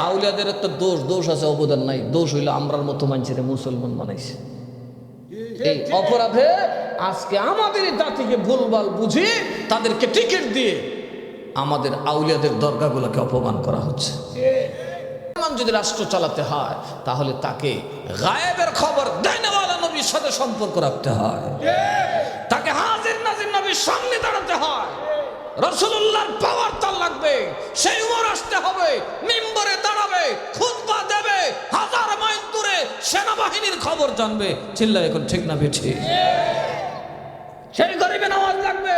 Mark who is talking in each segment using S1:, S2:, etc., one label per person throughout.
S1: আউলিয়াদের একটা দোষ আছে, অবদান নাই। দোষ হইলো আমরার মতো মানুষের মুসলমান বানাইছে। এই অপরাধে আজকে আমাদের জাতিকে ভুলভাল বুঝি তাদেরকে টিকিট দিয়ে আমাদের আউলিয়াদের দরগাগুলোকে অপমান করা হচ্ছে। যদি রাষ্ট্র চালাতে হয় তাহলে তাকে গায়েবের খবর দেনওয়ালা নবীর সাথে সম্পর্ক রাখতে হয়, তাকে হাজির নাজির নবীর সামনে দাঁড়াতে হয়, রাসূলুল্লাহর পাওয়ার তার লাগবে, সেই উমর আসতে হবে, মিম্বরে দাঁড়াবে, খুতবা দেবে, হাজার মাইল দূরে সেনাবাহিনীর খবর জানবে। চিল্লা এখন ঠিক না বেঠি? সেই গরিবের আওয়াজ লাগবে,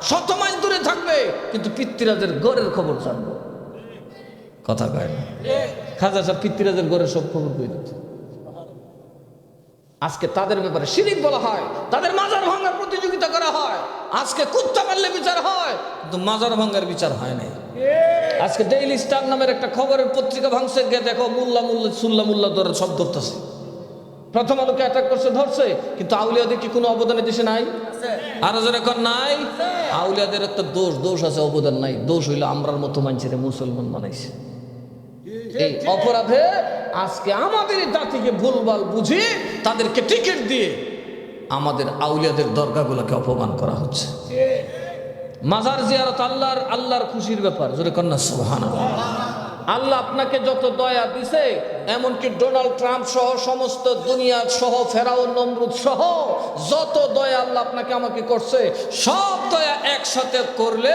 S1: শত মাইল দূরে থাকবে, কিন্তু পিতৃরাজের গড়ের খবর জানবো। কথা কয় না? খাজা সাহেব পিতৃরাজের গড়ের সব খবর কই দিচ্ছে। আজকে তাদের ব্যাপারে শিরিক বলা হয়, তাদের মাজার ভাঙার প্রতিযোগিতা করা হয়। আজকে কুত্তা মারলে বিচার হয়, কিন্তু মাজার ভাঙার বিচার হয় নাই। আজকে ডেইলি স্টার নামের একটা খবরের পত্রিকা ভাঙছে, গিয়ে দেখো সুল্লা মুল্লা ধরে সব ধরতেছে। প্রথম আলোকে অ্যাটাক করছে, ধরছে, কিন্তু আউলিয়াদের কি কোনো অবদান দেশে নাই? আরো জোরে কোন নাই? আউলিয়াদের একটা দোষ আছে, অবদান নাই। দোষ হইলো আমরার মতো মানুষের মুসলমান বানাইছে। এই অপরাধে আজকে আমাদের জাতিকে ভুলভাল বুঝি তাদেরকে টিকিট দিয়ে আমাদের আউলিয়াদের দরগাগুলোকে অপমান করা হচ্ছে। মাজার জিয়ারত আল্লাহর খুশির ব্যাপার। জোরে কন্যা সুবহানাল্লাহ। আল্লাহ আপনাকে যত দয়া দিছে, এমনকি ডোনাল্ড ট্রাম্প সহ সমস্ত দুনিয়া সহ ফেরাউন নমরুদ সহ যত দয়া আল্লাহ আপনাকে আমাকে করছে, সব দয়া একসাথে করলে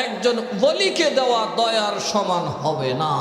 S1: একজন ওলিকে দেওয়া দয়ার সমান হবে না।